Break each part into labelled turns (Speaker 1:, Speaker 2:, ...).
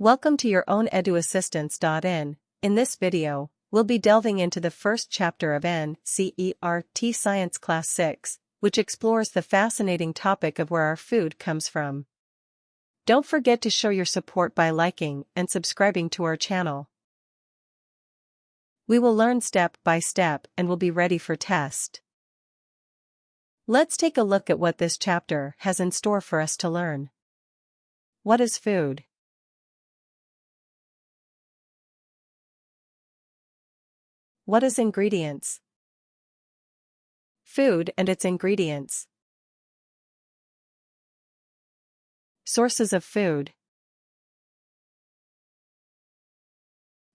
Speaker 1: Welcome to your own eduassistance.in. In this video, we'll be delving into the first chapter of NCERT Science Class 6, which explores the fascinating topic of where our food comes from. Don't forget to show your support by liking and subscribing to our channel. We will learn step by step and will be ready for test. Let's take a look at what this chapter has in store for us to learn. What is food? What is ingredients? Food and its ingredients. Sources of food.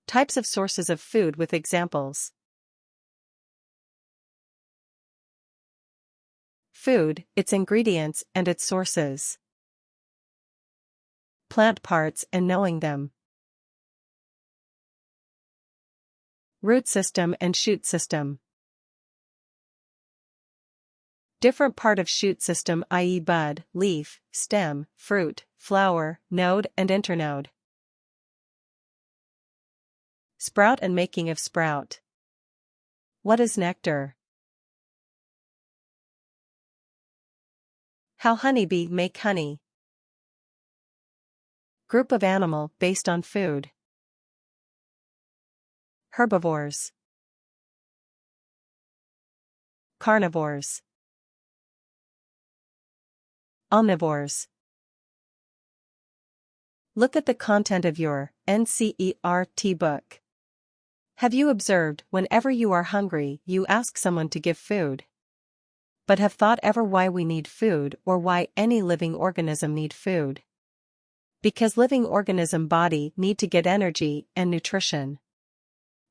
Speaker 1: Types of sources of food with examples. Food, its ingredients and its sources. Plant parts and knowing them. Root system and shoot system. Different part of shoot system, i.e. bud, leaf, stem, fruit, flower, node and internode. Sprout and making of sprout. What is nectar? How honeybee make honey. Group of animal based on food. Herbivores. Carnivores. Omnivores. Look at the content of your NCERT book. Have you observed whenever you are hungry you ask someone to give food? But have thought ever why we need food or why any living organism need food? Because living organism body need to get energy and nutrition.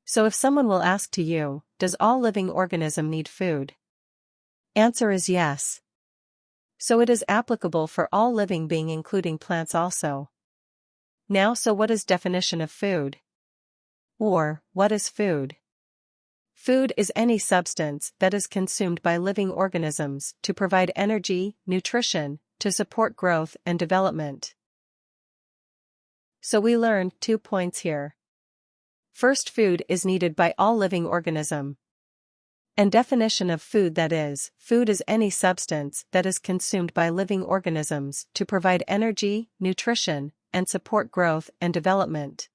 Speaker 1: So if someone will ask to you, does all living organism need food? Answer is yes. So it is applicable for all living being including plants also. Now so what is definition of food? Or, what is food? Food is any substance that is consumed by living organisms to provide energy, nutrition, to support growth and development. So we learned 2 points here. First, food is needed by all living organism. And definition of food, that is, food is any substance that is consumed by living organisms to provide energy, nutrition, and support growth and development.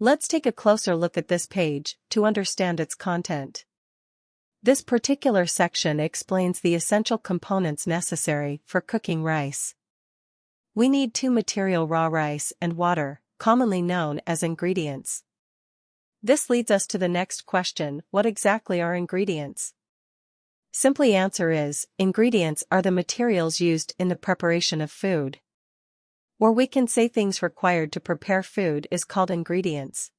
Speaker 1: Let's take a closer look at this page to understand its content. This particular section explains the essential components necessary for cooking rice. We need 2 material: raw rice and water, commonly known as ingredients. This leads us to the next question: what exactly are ingredients? Simply answer is, ingredients are the materials used in the preparation of food. Or we can say things required to prepare food is called ingredients.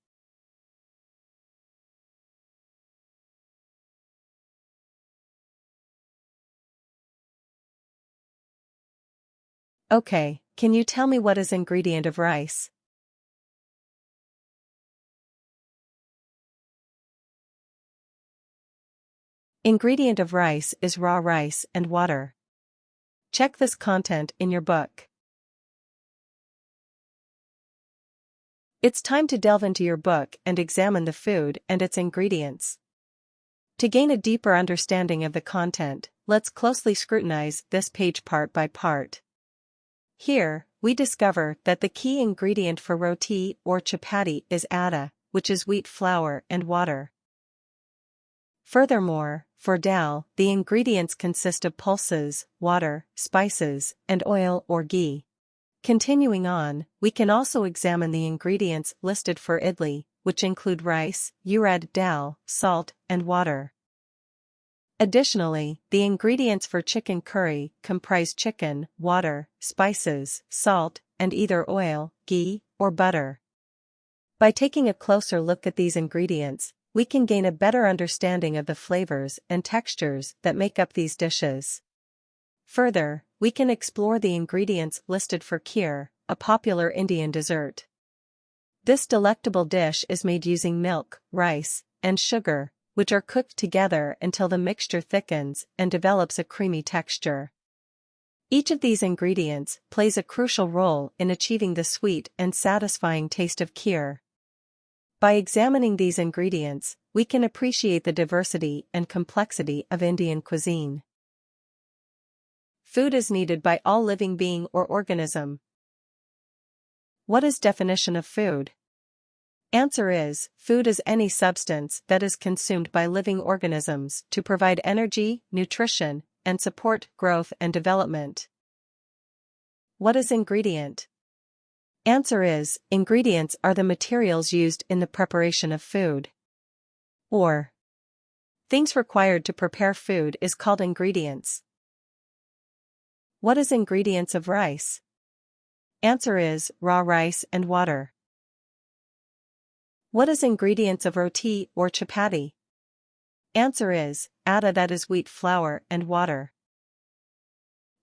Speaker 1: Okay, can you tell me what is ingredient of rice? Ingredient of rice is raw rice and water. Check this content in your book. It's time to delve into your book and examine the food and its ingredients. To gain a deeper understanding of the content, let's closely scrutinize this page part by part. Here, we discover that the key ingredient for roti or chapati is atta, which is wheat flour and water. Furthermore, for dal, the ingredients consist of pulses, water, spices, and oil or ghee. Continuing on, we can also examine the ingredients listed for idli, which include rice, urad dal, salt, and water. Additionally, the ingredients for chicken curry comprise chicken, water, spices, salt, and either oil, ghee, or butter. By taking a closer look at these ingredients, we can gain a better understanding of the flavors and textures that make up these dishes. Further, we can explore the ingredients listed for kheer, a popular Indian dessert. This delectable dish is made using milk, rice, and sugar, which are cooked together until the mixture thickens and develops a creamy texture. Each of these ingredients plays a crucial role in achieving the sweet and satisfying taste of kheer. By examining these ingredients, we can appreciate the diversity and complexity of Indian cuisine. Food is needed by all living being or organism. What is definition of food? Answer is, food is any substance that is consumed by living organisms to provide energy, nutrition, and support growth and development. What is ingredient? Answer is, ingredients are the materials used in the preparation of food. Or, things required to prepare food is called ingredients. What is ingredients of rice? Answer is, raw rice and water. What is ingredients of roti or chapati? Answer is, atta, that is wheat flour and water.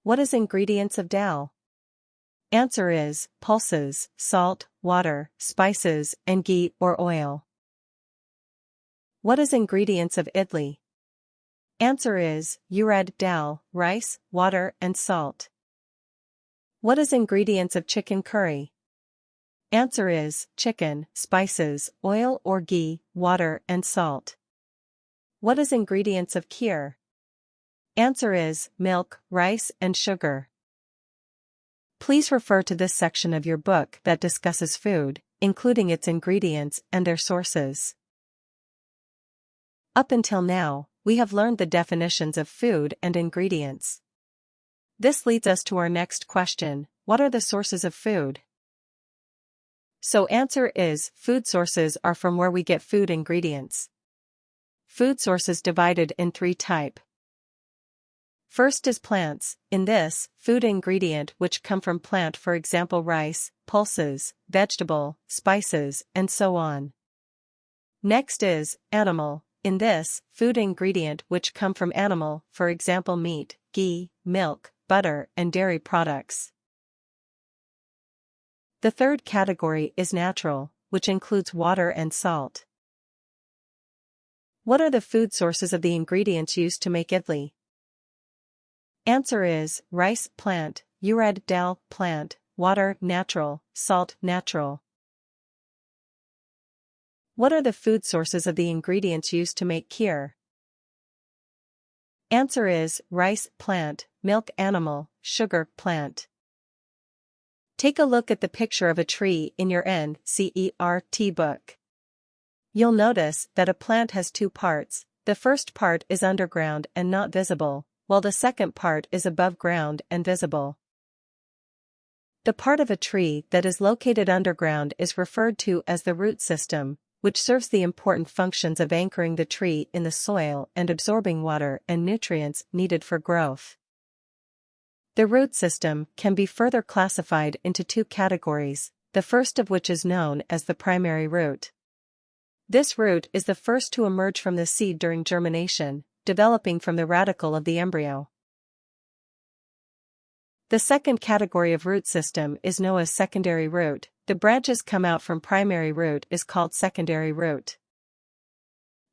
Speaker 1: What is ingredients of dal? Answer is, pulses, salt, water, spices, and ghee or oil. What is ingredients of idli? Answer is, urad dal, rice, water and salt. What is ingredients of chicken curry? Answer is, chicken, spices, oil or ghee, water and salt. What is ingredients of kheer? Answer is, milk, rice and sugar. Please refer to this section of your book that discusses food, including its ingredients and their sources. Up until now, we have learned the definitions of food and ingredients. This leads us to our next question: what are the sources of food? So answer is, food sources are from where we get food ingredients. Food sources divided in 3 types. First is plants. In this, food ingredient which come from plant, for example rice, pulses, vegetable, spices, and so on. Next is animal. In this, food ingredient which come from animal, for example meat, ghee, milk, butter, and dairy products. The third category is natural, which includes water and salt. What are the food sources of the ingredients used to make idli? Answer is, rice, plant, urad dal, plant, water, natural, salt, natural. What are the food sources of the ingredients used to make kheer? Answer is, rice, plant, milk, animal, sugar, plant. Take a look at the picture of a tree in your NCERT book. You'll notice that a plant has 2 parts. The first part is underground and not visible, while the second part is above ground and visible. The part of a tree that is located underground is referred to as the root system, which serves the important functions of anchoring the tree in the soil and absorbing water and nutrients needed for growth. The root system can be further classified into 2 categories, the first of which is known as the primary root. This root is the first to emerge from the seed during germination, developing from the radicle of the embryo. The second category of root system is known as secondary root. The branches come out from primary root is called secondary root.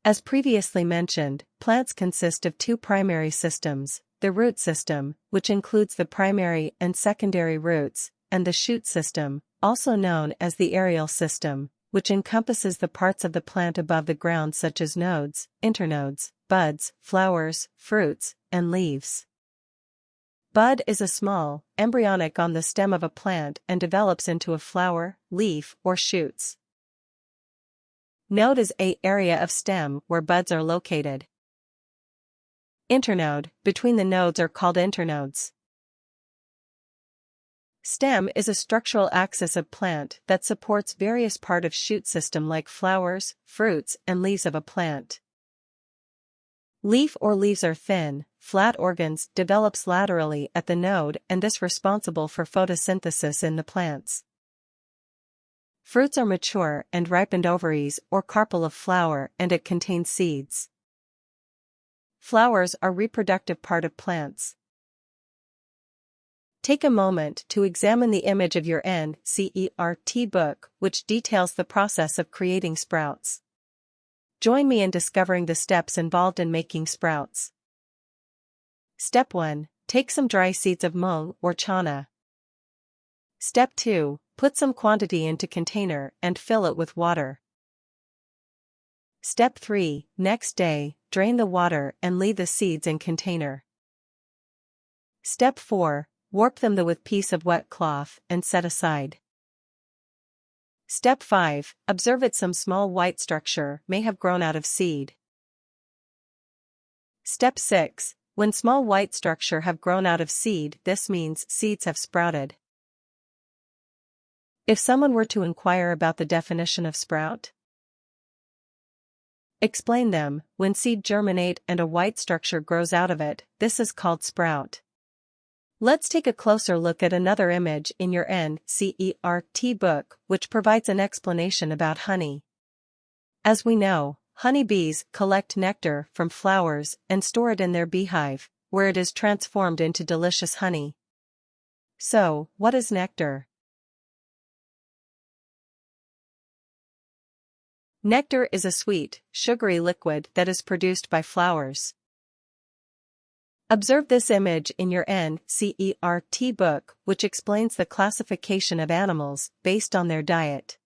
Speaker 1: As previously mentioned, plants consist of 2 primary systems, the root system, which includes the primary and secondary roots, and the shoot system, also known as the aerial system, which encompasses the parts of the plant above the ground such as nodes, internodes, buds, flowers, fruits, and leaves. Bud is a small, embryonic on the stem of a plant and develops into a flower, leaf, or shoots. Node is an area of stem where buds are located. Internode, between the nodes, are called internodes. Stem is a structural axis of plant that supports various part of shoot system like flowers, fruits, and leaves of a plant. Leaf or leaves are thin, flat organs develops laterally at the node and this responsible for photosynthesis in the plants. Fruits are mature and ripened ovaries or carpel of flower and it contains seeds. Flowers are reproductive part of plants. Take a moment to examine the image of your NCERT book, which details the process of creating sprouts. Join me in discovering the steps involved in making sprouts. Step 1. Take some dry seeds of mung or chana. Step 2. Put some quantity into container and fill it with water. Step 3. Next day, drain the water and leave the seeds in container. Step 4. Warp them with piece of wet cloth and set aside. Step 5. Observe it, some small white structure may have grown out of seed. Step 6. When small white structure have grown out of seed, this means seeds have sprouted. If someone were to inquire about the definition of sprout, explain them. When seed germinate and a white structure grows out of it, this is called sprout. Let's take a closer look at another image in your NCERT book, which provides an explanation about honey. As we know, honeybees collect nectar from flowers and store it in their beehive, where it is transformed into delicious honey. So, what is nectar? Nectar is a sweet, sugary liquid that is produced by flowers. Observe this image in your NCERT book, which explains the classification of animals based on their diet.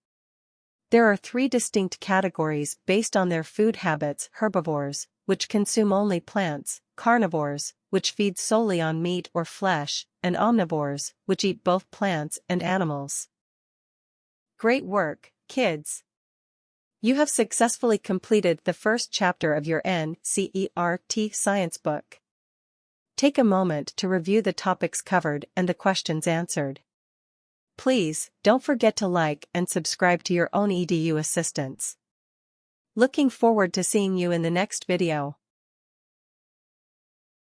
Speaker 1: There are 3 distinct categories based on their food habits: herbivores, which consume only plants; carnivores, which feed solely on meat or flesh; and omnivores, which eat both plants and animals. Great work, kids! You have successfully completed the first chapter of your NCERT Science book. Take a moment to review the topics covered and the questions answered. Please, don't forget to like and subscribe to your own EDU assistance. Looking forward to seeing you in the next video.